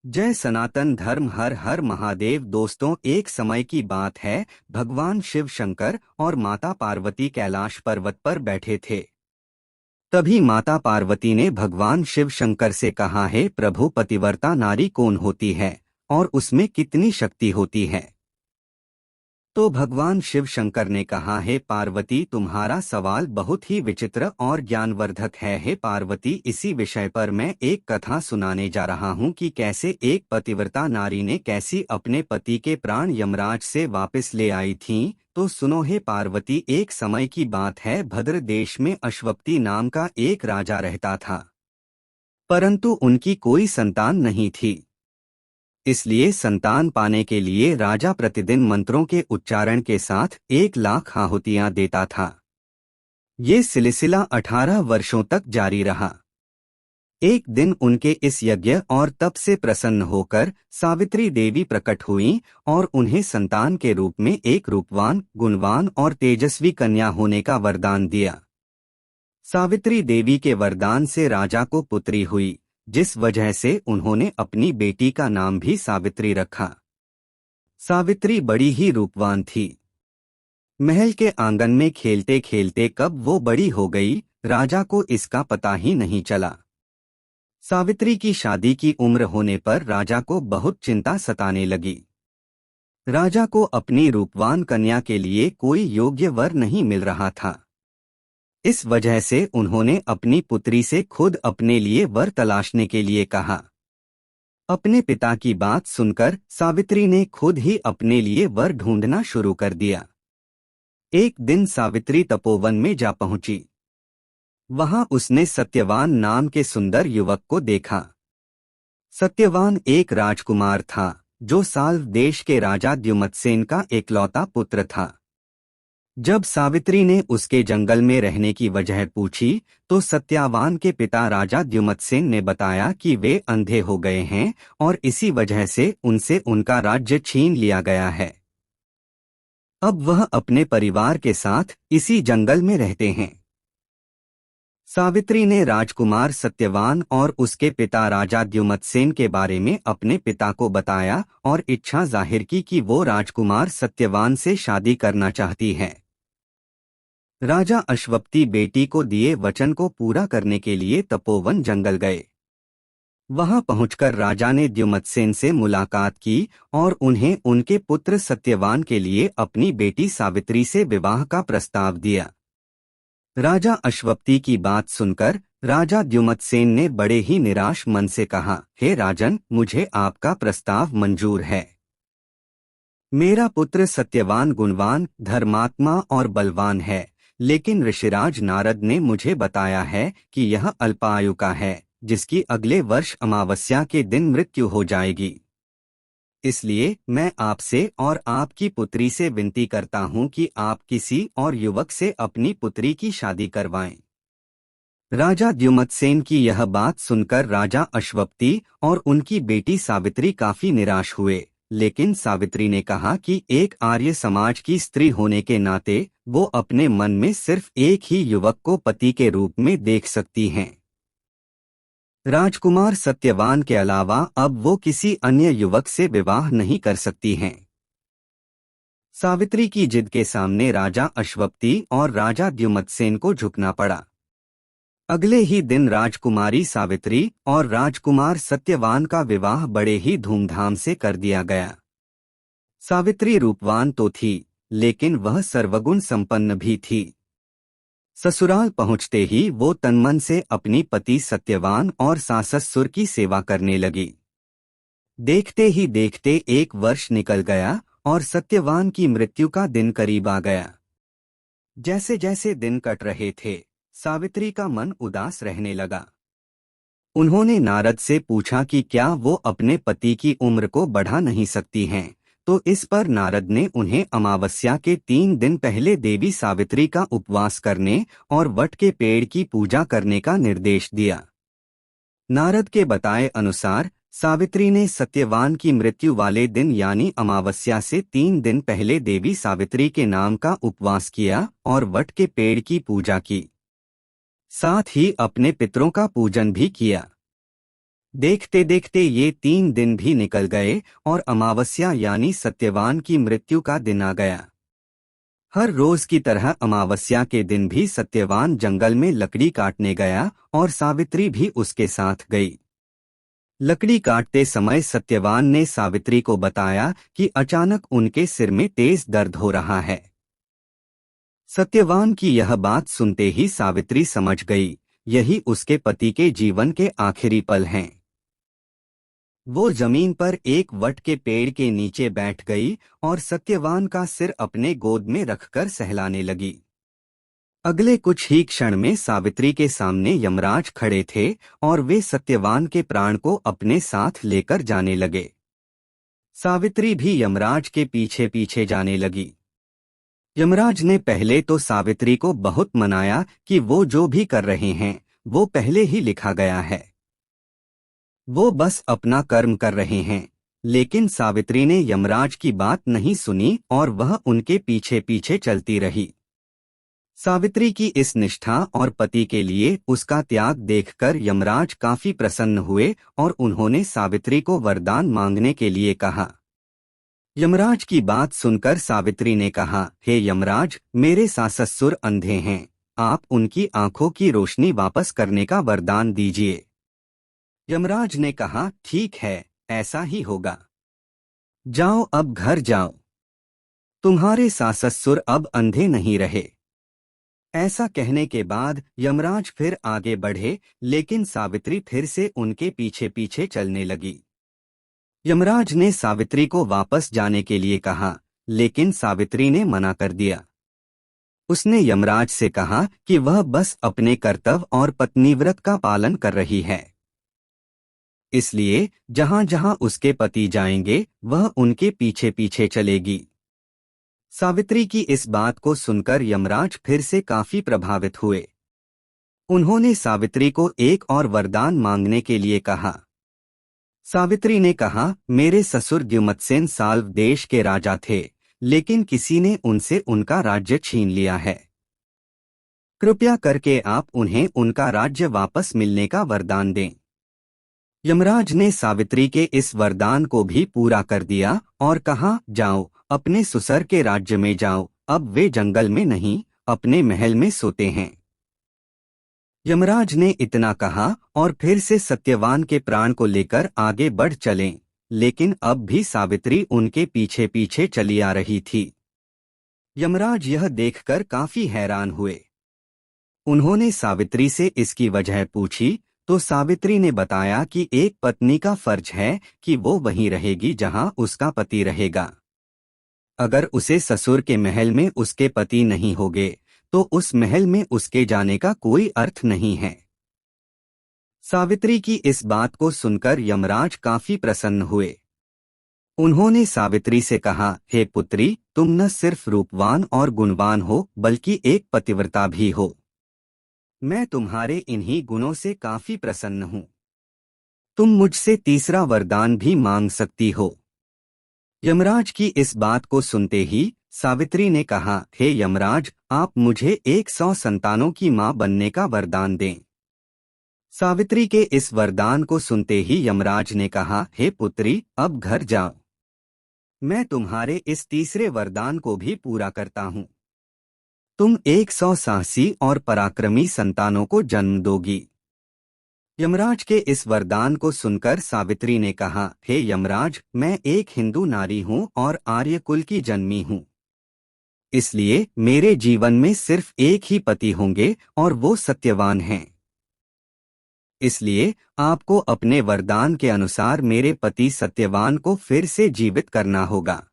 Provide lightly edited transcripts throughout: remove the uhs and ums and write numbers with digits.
जय सनातन धर्म। हर हर महादेव। दोस्तों, एक समय की बात है, भगवान शिव शंकर और माता पार्वती कैलाश पर्वत पर बैठे थे। तभी माता पार्वती ने भगवान शिव शंकर से कहा, है प्रभु, पतिव्रता नारी कौन होती है और उसमें कितनी शक्ति होती है? तो भगवान शिव शंकर ने कहा, है पार्वती, तुम्हारा सवाल बहुत ही विचित्र और ज्ञानवर्धक है। हे पार्वती, इसी विषय पर मैं एक कथा सुनाने जा रहा हूँ कि कैसे एक पतिव्रता नारी ने कैसी अपने पति के प्राण यमराज से वापस ले आई थीं। तो सुनो हे पार्वती। एक समय की बात है, भद्र देश में अश्वपति नाम का एक राजा रहता था, परंतु उनकी कोई संतान नहीं थी। इसलिए संतान पाने के लिए राजा प्रतिदिन मंत्रों के उच्चारण के साथ 1,00,000 आहुतियां देता था। ये सिलसिला 18 वर्षों तक जारी रहा। एक दिन उनके इस यज्ञ और तप से प्रसन्न होकर सावित्री देवी प्रकट हुईं और उन्हें संतान के रूप में एक रूपवान, गुणवान और तेजस्वी कन्या होने का वरदान दिया। सावित्री देवी के वरदान से राजा को पुत्री हुई, जिस वजह से उन्होंने अपनी बेटी का नाम भी सावित्री रखा। सावित्री बड़ी ही रूपवान थी। महल के आंगन में खेलते खेलते कब वो बड़ी हो गई, राजा को इसका पता ही नहीं चला। सावित्री की शादी की उम्र होने पर राजा को बहुत चिंता सताने लगी। राजा को अपनी रूपवान कन्या के लिए कोई योग्य वर नहीं मिल रहा था। इस वजह से उन्होंने अपनी पुत्री से खुद अपने लिए वर तलाशने के लिए कहा। अपने पिता की बात सुनकर सावित्री ने खुद ही अपने लिए वर ढूंढना शुरू कर दिया। एक दिन सावित्री तपोवन में जा पहुंची। वहां उसने सत्यवान नाम के सुंदर युवक को देखा। सत्यवान एक राजकुमार था, जो साल्व देश के राजा द्युमत्सेन का एकलौता पुत्र था। जब सावित्री ने उसके जंगल में रहने की वजह पूछी, तो सत्यवान के पिता राजा द्युमत्सेन ने बताया कि वे अंधे हो गए हैं और इसी वजह से उनसे उनका राज्य छीन लिया गया है। अब वह अपने परिवार के साथ इसी जंगल में रहते हैं। सावित्री ने राजकुमार सत्यवान और उसके पिता राजा द्युमत्सेन के बारे में अपने पिता को बताया और इच्छा जाहिर की कि वो राजकुमार सत्यवान से शादी करना चाहती है। राजा अश्वपति बेटी को दिए वचन को पूरा करने के लिए तपोवन जंगल गए। वहां पहुंचकर राजा ने द्युमत्सेन से मुलाकात की और उन्हें उनके पुत्र सत्यवान के लिए अपनी बेटी सावित्री से विवाह का प्रस्ताव दिया। राजा अश्वपति की बात सुनकर राजा द्युमत्सेन ने बड़े ही निराश मन से कहा, हे राजन, मुझे आपका प्रस्ताव मंजूर है। मेरा पुत्र सत्यवान गुणवान, धर्मात्मा और बलवान है, लेकिन ऋषिराज नारद ने मुझे बताया है कि यह अल्पायु का है, जिसकी अगले वर्ष अमावस्या के दिन मृत्यु हो जाएगी। इसलिए मैं आपसे और आपकी पुत्री से विनती करता हूं कि आप किसी और युवक से अपनी पुत्री की शादी करवाएं। राजा द्युमत्सेन की यह बात सुनकर राजा अश्वपति और उनकी बेटी सावित्री काफी निराश हुए, लेकिन सावित्री ने कहा कि एक आर्य समाज की स्त्री होने के नाते वो अपने मन में सिर्फ एक ही युवक को पति के रूप में देख सकती हैं। राजकुमार सत्यवान के अलावा अब वो किसी अन्य युवक से विवाह नहीं कर सकती हैं। सावित्री की जिद के सामने राजा अश्वपति और राजा द्युमत्सेन को झुकना पड़ा। अगले ही दिन राजकुमारी सावित्री और राजकुमार सत्यवान का विवाह बड़े ही धूमधाम से कर दिया गया। सावित्री रूपवान तो थी, लेकिन वह सर्वगुण संपन्न भी थी। ससुराल पहुंचते ही वो तनमन से अपनी पति सत्यवान और सास ससुर की सेवा करने लगी। देखते ही देखते 1 वर्ष निकल गया और सत्यवान की मृत्यु का दिन करीब आ गया। जैसे जैसे दिन कट रहे थे, सावित्री का मन उदास रहने लगा। उन्होंने नारद से पूछा कि क्या वो अपने पति की उम्र को बढ़ा नहीं सकती हैं, तो इस पर नारद ने उन्हें अमावस्या के 3 दिन पहले देवी सावित्री का उपवास करने और वट के पेड़ की पूजा करने का निर्देश दिया। नारद के बताए अनुसार सावित्री ने सत्यवान की मृत्यु वाले दिन यानी अमावस्या से 3 दिन पहले देवी सावित्री के नाम का उपवास किया और वट के पेड़ की पूजा की। साथ ही अपने पितरों का पूजन भी किया। देखते देखते ये 3 दिन भी निकल गए और अमावस्या यानी सत्यवान की मृत्यु का दिन आ गया। हर रोज की तरह अमावस्या के दिन भी सत्यवान जंगल में लकड़ी काटने गया और सावित्री भी उसके साथ गई। लकड़ी काटते समय सत्यवान ने सावित्री को बताया कि अचानक उनके सिर में तेज दर्द हो रहा है। सत्यवान की यह बात सुनते ही सावित्री समझ गई, यही उसके पति के जीवन के आखिरी पल हैं। वो जमीन पर एक वट के पेड़ के नीचे बैठ गई और सत्यवान का सिर अपने गोद में रखकर सहलाने लगी। अगले कुछ ही क्षण में सावित्री के सामने यमराज खड़े थे और वे सत्यवान के प्राण को अपने साथ लेकर जाने लगे। सावित्री भी यमराज के पीछे पीछे जाने लगी। यमराज ने पहले तो सावित्री को बहुत मनाया कि वो जो भी कर रहे हैं वो पहले ही लिखा गया है, वो बस अपना कर्म कर रहे हैं। लेकिन सावित्री ने यमराज की बात नहीं सुनी और वह उनके पीछे पीछे चलती रही। सावित्री की इस निष्ठा और पति के लिए उसका त्याग देखकर यमराज काफी प्रसन्न हुए और उन्होंने सावित्री को वरदान मांगने के लिए कहा। यमराज की बात सुनकर सावित्री ने कहा, हे यमराज, मेरे सास ससुर अंधे हैं, आप उनकी आंखों की रोशनी वापस करने का वरदान दीजिए। यमराज ने कहा, ठीक है, ऐसा ही होगा। जाओ, अब घर जाओ, तुम्हारे सास ससुर अब अंधे नहीं रहे। ऐसा कहने के बाद यमराज फिर आगे बढ़े, लेकिन सावित्री फिर से उनके पीछे पीछे चलने लगी। यमराज ने सावित्री को वापस जाने के लिए कहा, लेकिन सावित्री ने मना कर दिया। उसने यमराज से कहा कि वह बस अपने कर्तव्य और पत्नीव्रत का पालन कर रही है, इसलिए जहां जहां उसके पति जाएंगे वह उनके पीछे पीछे चलेगी। सावित्री की इस बात को सुनकर यमराज फिर से काफी प्रभावित हुए। उन्होंने सावित्री को एक और वरदान मांगने के लिए कहा। सावित्री ने कहा, मेरे ससुर द्युमत्सेन साल्व देश के राजा थे, लेकिन किसी ने उनसे उनका राज्य छीन लिया है। कृपया करके आप उन्हें उनका राज्य वापस मिलने का वरदान दें। यमराज ने सावित्री के इस वरदान को भी पूरा कर दिया और कहा, जाओ, अपने ससुर के राज्य में जाओ, अब वे जंगल में नहीं, अपने महल में सोते हैं। यमराज ने इतना कहा और फिर से सत्यवान के प्राण को लेकर आगे बढ़ चले, लेकिन अब भी सावित्री उनके पीछे पीछे चली आ रही थी। यमराज यह देखकर काफी हैरान हुए। उन्होंने सावित्री से इसकी वजह पूछी तो सावित्री ने बताया कि एक पत्नी का फर्ज है कि वो वहीं रहेगी जहां उसका पति रहेगा। अगर उसे ससुर के महल में उसके पति नहीं होंगे तो उस महल में उसके जाने का कोई अर्थ नहीं है। सावित्री की इस बात को सुनकर यमराज काफी प्रसन्न हुए। उन्होंने सावित्री से कहा, हे पुत्री, तुम न सिर्फ रूपवान और गुणवान हो बल्कि एक पतिव्रता भी हो। मैं तुम्हारे इन्हीं गुणों से काफी प्रसन्न हूँ। तुम मुझसे तीसरा वरदान भी मांग सकती हो। यमराज की इस बात को सुनते ही सावित्री ने कहा, हे यमराज, आप मुझे 100 संतानों की मां बनने का वरदान दें। सावित्री के इस वरदान को सुनते ही यमराज ने कहा, हे पुत्री, अब घर जाओ, मैं तुम्हारे इस तीसरे वरदान को भी पूरा करता हूँ। तुम 100 साहसी और पराक्रमी संतानों को जन्म दोगी। यमराज के इस वरदान को सुनकर सावित्री ने कहा, हे यमराज, मैं एक हिंदू नारी हूँ और आर्य कुल की जन्मी हूँ, इसलिए मेरे जीवन में सिर्फ एक ही पति होंगे और वो सत्यवान हैं। इसलिए आपको अपने वरदान के अनुसार मेरे पति सत्यवान को फिर से जीवित करना होगा।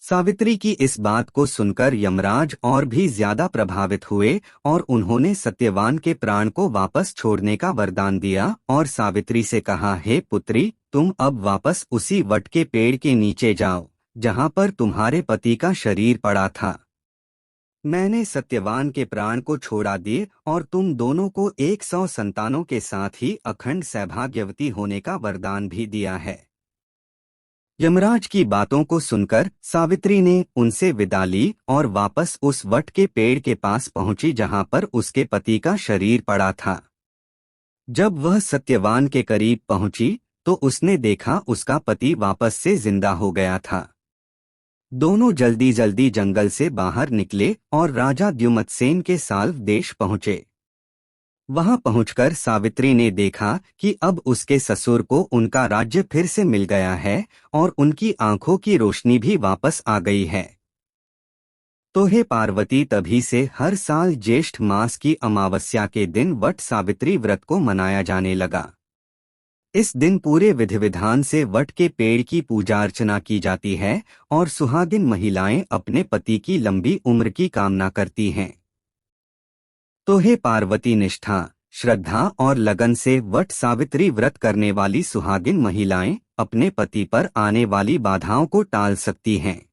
सावित्री की इस बात को सुनकर यमराज और भी ज्यादा प्रभावित हुए और उन्होंने सत्यवान के प्राण को वापस छोड़ने का वरदान दिया और सावित्री से कहा, हे पुत्री, तुम अब वापस उसी वट के पेड़ के नीचे जाओ जहां पर तुम्हारे पति का शरीर पड़ा था। मैंने सत्यवान के प्राण को छोड़ा दिए और तुम दोनों को 100 संतानों के साथ ही अखंड सौभाग्यवती होने का वरदान भी दिया है। यमराज की बातों को सुनकर सावित्री ने उनसे विदा ली और वापस उस वट के पेड़ के पास पहुंची जहां पर उसके पति का शरीर पड़ा था। जब वह सत्यवान के करीब पहुंची तो उसने देखा उसका पति वापस से जिंदा हो गया था। दोनों जल्दी जल्दी जंगल से बाहर निकले और राजा द्युमत्सेन के साल्व देश पहुंचे। वहां पहुंचकर सावित्री ने देखा कि अब उसके ससुर को उनका राज्य फिर से मिल गया है और उनकी आंखों की रोशनी भी वापस आ गई है। तो हे पार्वती, तभी से हर साल ज्येष्ठ मास की अमावस्या के दिन वट सावित्री व्रत को मनाया जाने लगा। इस दिन पूरे विधि विधान से वट के पेड़ की पूजा अर्चना की जाती है और सुहागिन महिलाएं अपने पति की लंबी उम्र की कामना करती हैं। तो हे पार्वती, निष्ठा, श्रद्धा और लगन से वट सावित्री व्रत करने वाली सुहागिन महिलाएं अपने पति पर आने वाली बाधाओं को टाल सकती हैं।